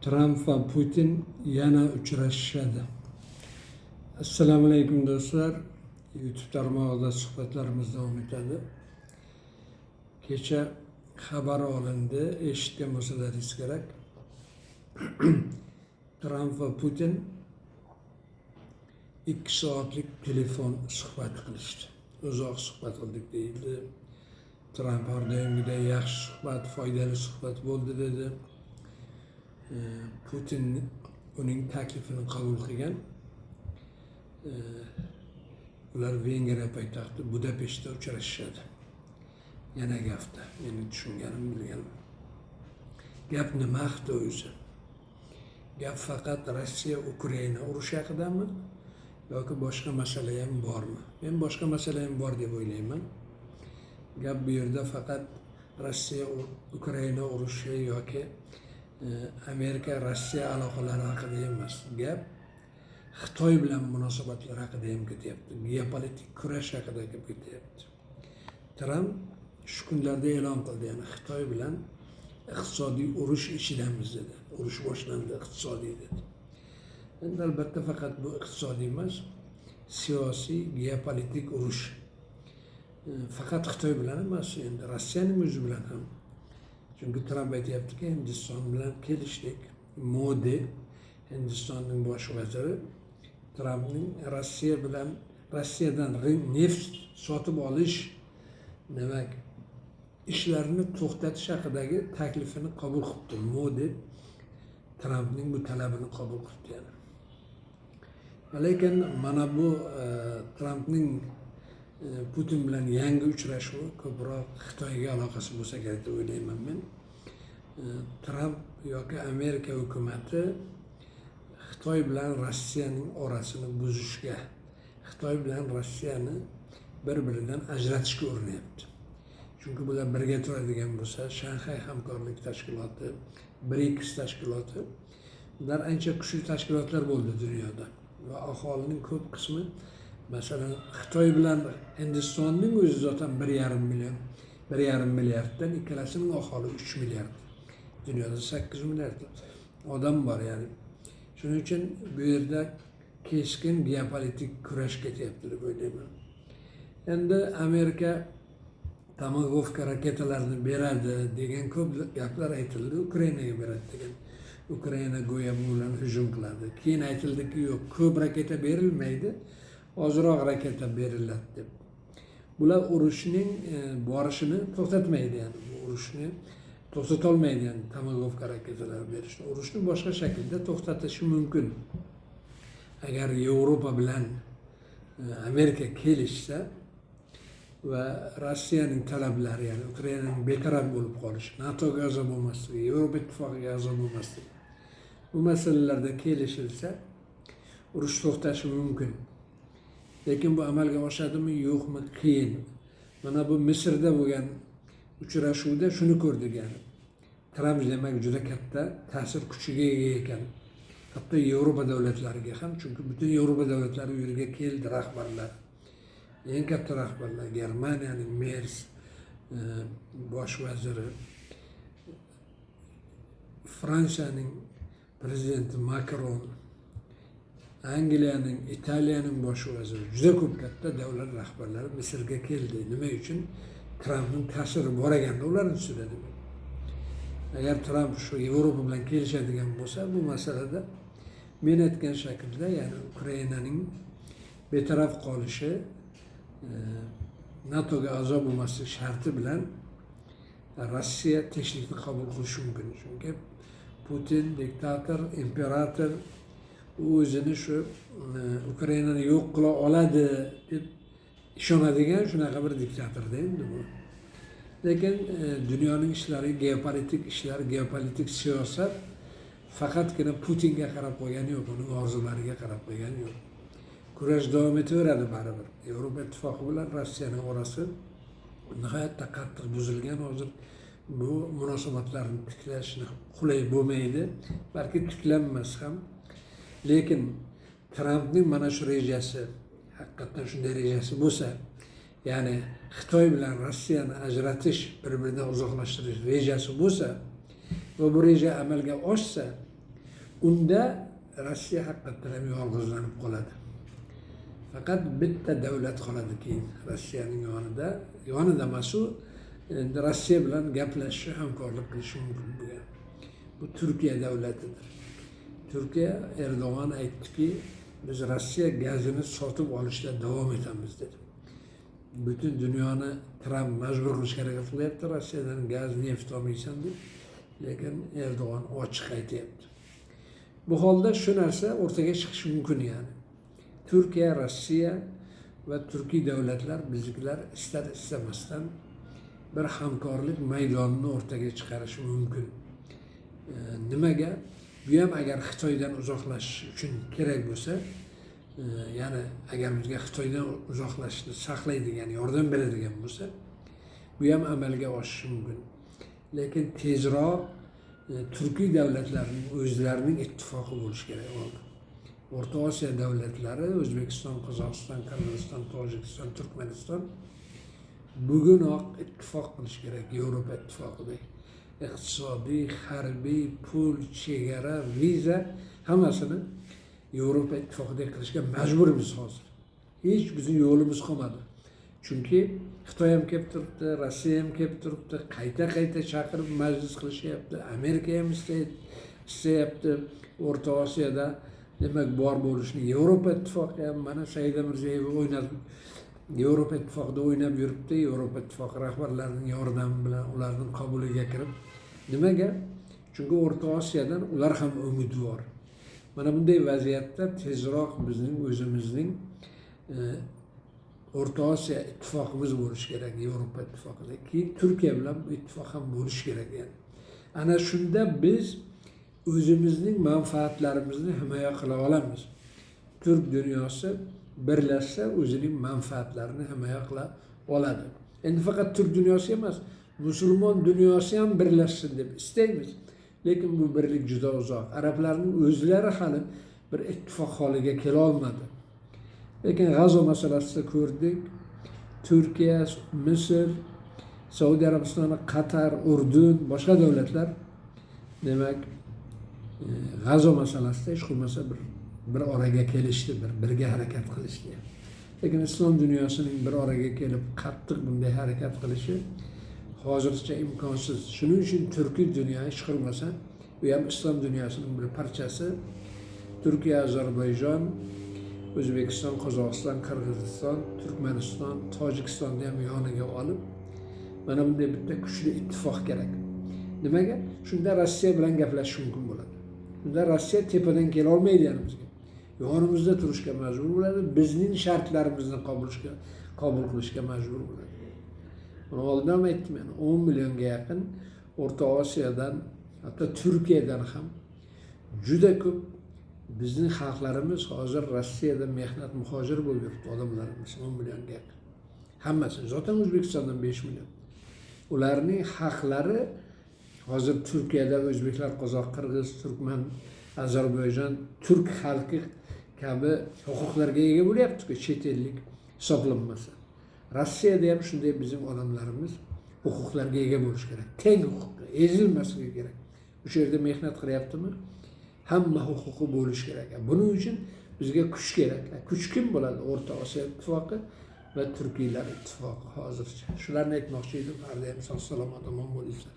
Trump va Putin yana uchrashishadi. Assalomu alaykum do'stlar. YouTube tarmog'ida suhbatlarimiz davom etadi. Kecha xabar olindi, eshitgan bo'lsalaringiz kerak. Trump va Putin 2 soatlik telefon suhbati qilishdi. Uzoq suhbat qildik deyildi. Trump har doimgidek yaxshi suhbat, foydali suhbat bo'ldi dedi. Putin uning taklifini qabul qilgan. Ular Vengriya poytaxti Budapeshtda uchrashishadi. Yana hafta. Meni tushunganim, bilganim. Gap nima haqida o'zi? Gap faqat Rossiya Ukraina urushi haqidami yoki boshqa masala ham bormi? Men boshqa masala ham bor deb o'ylayman. Gap bu yerda faqat Rossiya Ukraina urushi yoki Amerika Rossiya aloqalari haqida emas. Gap Xitoy bilan munosabatlar haqida ham ketyapti. Geopolitik kurash haqida ketyapti. Tramp shu kunlarda e'lon qildi, ya'ni Xitoy bilan iqtisodiy urush ichidamiz dedi. Urush boshlandi, iqtisodiy dedi. Endi albatta faqat bu iqtisodiy emas, siyosiy, geopolitik urush. Faqat Xitoy bilan emas, endi Rossiyaning o'zi bilan ham. Çünkü Trump aytyaptiki, Hindiston bilan kelishdik. Modi, Hindistonning bosh vaziri, Trumpning Rossiyadan neft sotib olish demak ishlarini to'xtatish haqidagi taklifini qabul qildi. Modi Trumpning bu talabini qabul qildi. Lekin mana bu Trumpning Putin bilan yangi uchrashuvi ko'proq Xitoyga aloqasi bo'lsa kerak deb o'ylayman men. Trump yoki Amerika hukumati Xitoy bilan Rossiyaning orasini buzishga, Xitoy bilan Rossiyani bir-biridan ajratishga urinyapti. Chunki bular birga turadigan bo'lsa, Shanxay hamkorlik tashkiloti, BRICS tashkiloti, bular ancha kuchli tashkilotlar bo'ldi dunyoda va aholining ko'p qismi, masalan, Xitoy bilan Hindistonning o'zi zaten 1,5 milliarddan ikkalasining aholi 3 milliard. Dunyoda 8 milliard odam bor yani. Shuning uchun bu yerda keskin geopolitik kurash ketyapti deb o'ylayman. Endi Amerika Tomahawk raketalarini beradi degan ko'p gaplar aytildi, Ukrainaga beradi degan. Ukraina go'yo bu bilan hujum qiladi. Keyin aytildiki, yo'q, ko'p raketa berilmaydi, ozroq raketa beriladi deb. Bular urushning borishini to'xtatmaydi, yani bu urushni to'xtata olmaydi, yani Tomahawk raketalar berishni. Urushni boshqa shaklda to'xtatishi mumkin. Agar Yevropa bilan Amerika kelishsa va Rossiyaning talablari, ya'ni Ukrainaning betaraf bo'lib qolishi, NATOga a'zo bo'lmasligi, Yevropa ittifoqiga a'zo bo'lmasligi, bu masalalarda kelishilsa urush to'xtashi mumkin. Lekin bu amalga oshadimi, yo'qmi, qiyin. Mana bu Misrda bo'lgan uchrashuvda shuni ko'rdik, yani Trump demak juda katta ta'sir kuchiga ega ekan. Hatto Yevropa davlatlariga ham, chunki butun Yevropa davlatlari u yerga keldi rahbarlar. Eng katta rahbarlar, Germaniyaning Merz bosh vaziri, Fransiyaning prezidenti Macron, Angliyaning, Italiyaning bosh vaziri, juda ko'p katta davlat rahbarlari Misrga keldi. Nima uchun? Trumpning ta'siri bor ekanda ularning ustida. Agar Trump shu Yevropa bilan kelishadigan bo'lsa, bu masalada men aytgan shaklda, ya'ni Ukrainaning betaraf qolishi, NATOga a'zo bo'lmasligi sharti bilan Rossiya tinchlikni qabul qilishi mumkin. Chunki Putin diktator, imperator, u o'zini shu Ukrainani yo'q qila oladi deb ishonadigan shunaqa bir diktatorda endi bu. Lekin dunyoning ishlari, geopolitik ishlar, geopolitik siyosat faqatgina Putinga qarab qo'ygani yo'q, uning orzulariga qarab qo'ygani yo'q. Kurash davom etaveradi baribir. Yevropa ittifoqi bilan Rossiyaning orasi nihoyatda qattiq buzilgan. Hozir bu munosabatlarni tiklashni qulay bo'lmaydi, balki tiklanmas ham. Lekin Trumpning mana shu rejasi, haqiqatdan shunday rejasi bo'lsa, ya'ni Xitoy bilan Rossiyani ajratish, bir-biridan uzoqlashtirish rejasi bo'lsa va bu reja amalga oshsa, unda Rossiya haqiqatdan ham yolg'izlanib qoladi. Faqat bitta davlat qoladi keyin Rossiyaning yonida emas, u endi Rossiya bilan gaplashishi, hamkorlik qilishi mumkin bo'lgan. Bu Turkiya davlatidir. Turkiya Erdo'g'an aytdiki, biz Rossiya gazini sotib olishda davom etamiz dedi. Bütün dunyoni Tramp majbur qilishga harakat qilyapti, Rossiyadan gaz, neft olmaysan deb. Lekin Erdo'g'an ochiq aytyapti. Bu holda shu narsa o'rtaga chiqishi mumkin yani. Turkiya, Rossiya va turkiy davlatlar, biznikilar istar istamasdan bir hamkorlik maydonini o'rtaga chiqarishi mumkin. Nimaga? Bu ham agar Xitoydan uzoqlashish uchun kerak bo'lsa, ya'ni agar bizga Xitoydan uzoqlashishni saqlaydigan, yordam beradigan bo'lsa, bu ham amalga oshishi mumkin. Lekin tezroq turkiy davlatlarning o'zlarining ittifoqi bo'lishi kerak bo'ldi. O'rta Osiyo davlatlari, O'zbekiston, Qozog'iston, Qirg'iziston, Tojikiston, Turkmaniston bugunoq ittifoq qilish kerak Yevropa ittifoqidek. Iqtisodiy, harbiy, pul, chegara, viza hammasini Yevropa ittifoqidek qilishga majburmiz hozir. Hech bizning yo'limiz qolmadi. Chunki Xitoy ham kelib turibdi, Rossiya ham kelib turibdi, qayta chaqirib majlis qilishyapti. Amerika ham istayapti O'rta Osiyoda demak bor bo'lishni. Yevropa ittifoqi ham mana Saida Mirziyoyeva o'ynab Yevropa ittifoqida o'ynab yuribdi. Yevropa ittifoqi rahbarlarining yordami bilan ularning qabuliga kirib. Nimaga? Chunki O'rta Osiyodan ular ham umidvor. Mana bunday vaziyatda tezroq bizning o'zimizning O'rta Osiyo ittifoqimiz bo'lishi kerak, Yevropa ittifoqida. Keyin Turkiya bilan bu ittifoq ham bo'lishi kerak yani. Ana shunda biz o'zimizning manfaatlarimizni himoya qila olamiz. Turk dunyosi birlashsa o'zining manfaatlarini himoya qila oladi. Endi faqat Turk dunyosi emas, musulmon dunyosi ham birlashsin deb istaymiz. Lekin bu birlik juda uzoq. Arablarning o'zlari hali bir ittifoq holiga kela olmadi. Lekin G'azo masalasida ko'rdik. Turkiya, Misr, Saudiya Arabistoni, Qatar, Urdun, boshqa davlatlar demak G'azo masalasida hech bo'lmasa bir oraga kelishdi, birga harakat qilishdi. Lekin islom dunyosining bir oraga kelib qattiq bunday harakat qilishi hozircha imkonsiz. Shuning uchun turkiy dunyo hech qilmasa, bu ham islom dunyosining bir parchasi. Turkiya, Ozarbayjon, O'zbekiston, Qozog'iston, Qirg'iziston, Turkmaniston, Tojikistonni ham yoniga olib, mana bunday bitta kuchli ittifoq kerak. Nimaga? Shunda Rossiya bilan gaplashish mumkin bo'ladi. Shunda Rossiya tepadan kela olmaydi yanimizga. Yonimizda turishga majbur bo'ladi, bizning shartlarimizni qabul qilishga majbur bo'ladi. Buni oldin aytdim, 10 millionga yaqin O'rta Osiyodan, hatto Turkiyadan ham juda ko'p bizning xalqlarimiz hozir Rossiyada mehnat muhojir bo'lib yuribdi, odamlarimiz 10 millionga yaqin. Hammasi, zaten O'zbekistondan 5 million. Ularning haqlari hozir Turkiyada o'zbeklar, qozoq, qirg'iz, turkman, Ozarbayjon, turk xalqi kabi huquqlarga ega bo'lyapti-ku, chet ellik hisoblanmasa. Rossiyada ham shunday bizning odamlarimiz huquqlarga ega bo'lish kerak. Teng huquqqa ezilmasligi kerak. O'sha yerda mehnat qilyaptimi? Hamma huquqi bo'lish kerak. Buning uchun bizga kuch kerak. Kuch kim bo'ladi? O'rta Osiyo ittifoqi va Turkiylar ittifoqi hozircha. Shularni aytmoqchi edim. Har doim sog' salomat omon bo'linglar.